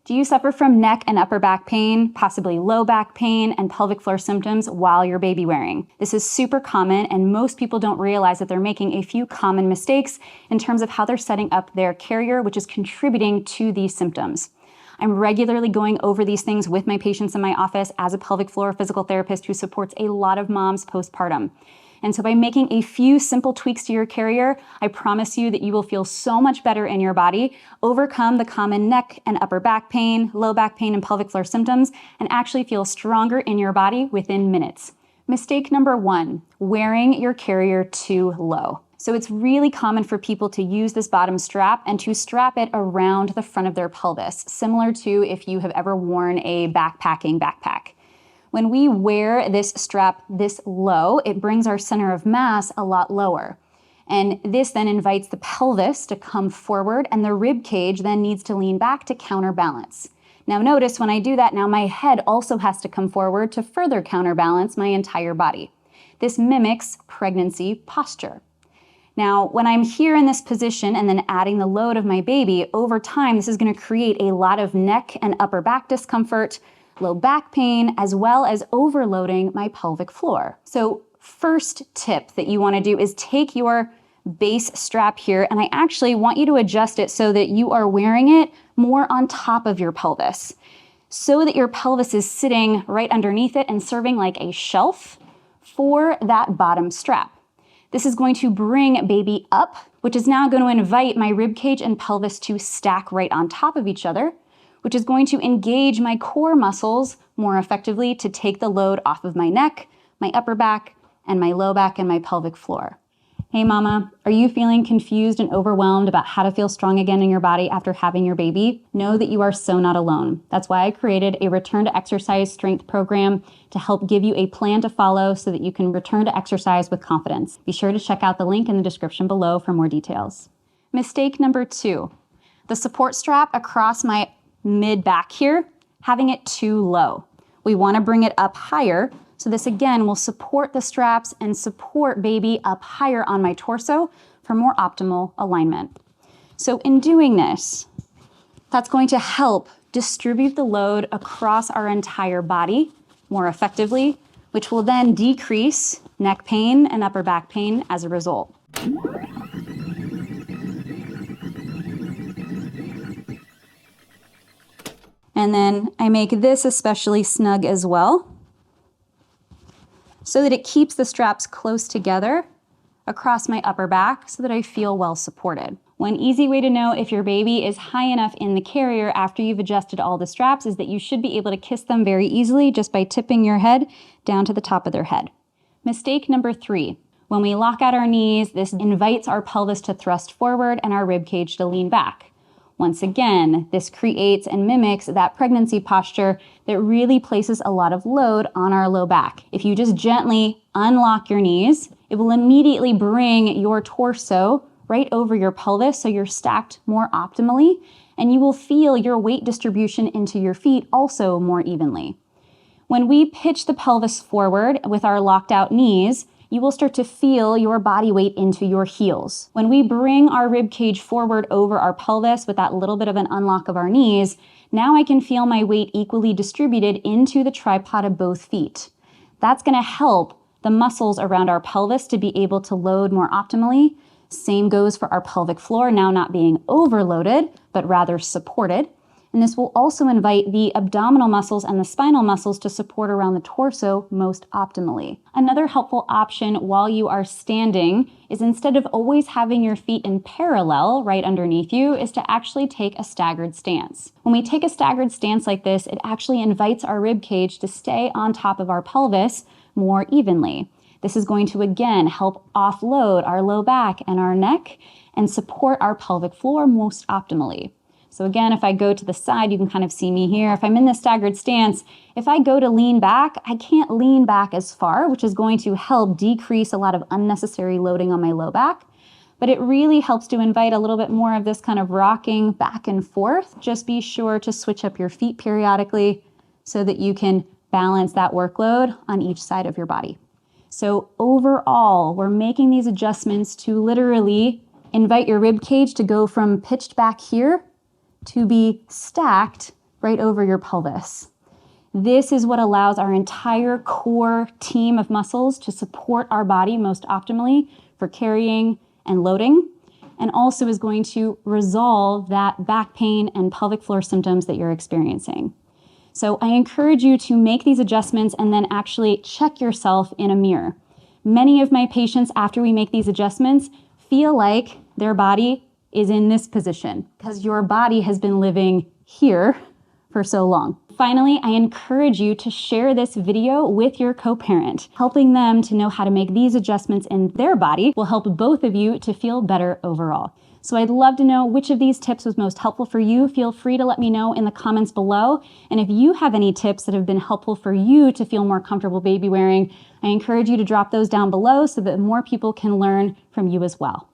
Do you suffer from neck and upper back pain, possibly low back pain, and pelvic floor symptoms while you're baby wearing? This is super common, and most people don't realize that they're making a few common mistakes in terms of how they're setting up their carrier, which is contributing to these symptoms. I'm regularly going over these things with my patients in my office as a pelvic floor physical therapist who supports a lot of moms postpartum. And so by making a few simple tweaks to your carrier, I promise you that you will feel so much better in your body, overcome the common neck and upper back pain, low back pain, and pelvic floor symptoms, and actually feel stronger in your body within minutes. Mistake number 1, wearing your carrier too low. So it's really common for people to use this bottom strap and to strap it around the front of their pelvis, similar to if you have ever worn a backpacking backpack. When we wear this strap this low, it brings our center of mass a lot lower. And this then invites the pelvis to come forward, and the rib cage then needs to lean back to counterbalance. Now notice when I do that, now my head also has to come forward to further counterbalance my entire body. This mimics pregnancy posture. Now, when I'm here in this position and then adding the load of my baby, over time, this is going to create a lot of neck and upper back discomfort, low back pain, as well as overloading my pelvic floor. So first tip that you want to do is take your base strap here, and I actually want you to adjust it so that you are wearing it more on top of your pelvis, so that your pelvis is sitting right underneath it and serving like a shelf for that bottom strap. This is going to bring baby up, which is now going to invite my rib cage and pelvis to stack right on top of each other, which is going to engage my core muscles more effectively to take the load off of my neck, my upper back, and my low back and my pelvic floor. Hey mama, are you feeling confused and overwhelmed about how to feel strong again in your body after having your baby? Know that you are so not alone. That's why I created a return to exercise strength program to help give you a plan to follow so that you can return to exercise with confidence. Be sure to check out the link in the description below for more details. Mistake number 2, the support strap across my mid back here, having it too low. We want to bring it up higher. So this again will support the straps and support baby up higher on my torso for more optimal alignment. So in doing this, that's going to help distribute the load across our entire body more effectively, which will then decrease neck pain and upper back pain as a result. And then I make this especially snug as well, so that it keeps the straps close together across my upper back so that I feel well supported. One easy way to know if your baby is high enough in the carrier after you've adjusted all the straps is that you should be able to kiss them very easily just by tipping your head down to the top of their head. Mistake number 3, when we lock out our knees, this invites our pelvis to thrust forward and our rib cage to lean back. Once again, this creates and mimics that pregnancy posture that really places a lot of load on our low back. If you just gently unlock your knees, it will immediately bring your torso right over your pelvis so you're stacked more optimally, and you will feel your weight distribution into your feet also more evenly. When we pitch the pelvis forward with our locked out knees, you will start to feel your body weight into your heels. When we bring our rib cage forward over our pelvis with that little bit of an unlock of our knees, now I can feel my weight equally distributed into the tripod of both feet. That's gonna help the muscles around our pelvis to be able to load more optimally. Same goes for our pelvic floor, now not being overloaded, but rather supported. And this will also invite the abdominal muscles and the spinal muscles to support around the torso most optimally. Another helpful option while you are standing is, instead of always having your feet in parallel right underneath you, is to actually take a staggered stance. When we take a staggered stance like this, it actually invites our rib cage to stay on top of our pelvis more evenly. This is going to again help offload our low back and our neck and support our pelvic floor most optimally. So again, if I go to the side, you can kind of see me here. If I'm in this staggered stance, if I go to lean back, I can't lean back as far, which is going to help decrease a lot of unnecessary loading on my low back. But it really helps to invite a little bit more of this kind of rocking back and forth. Just be sure to switch up your feet periodically so that you can balance that workload on each side of your body. So overall, we're making these adjustments to literally invite your rib cage to go from pitched back here to be stacked right over your pelvis. This is what allows our entire core team of muscles to support our body most optimally for carrying and loading, and also is going to resolve that back pain and pelvic floor symptoms that you're experiencing. So I encourage you to make these adjustments and then actually check yourself in a mirror. Many of my patients, after we make these adjustments, feel like their body is in this position because your body has been living here for so long. Finally, I encourage you to share this video with your co-parent. Helping them to know how to make these adjustments in their body will help both of you to feel better overall. So I'd love to know which of these tips was most helpful for you. Feel free to let me know in the comments below. And if you have any tips that have been helpful for you to feel more comfortable baby wearing, I encourage you to drop those down below so that more people can learn from you as well.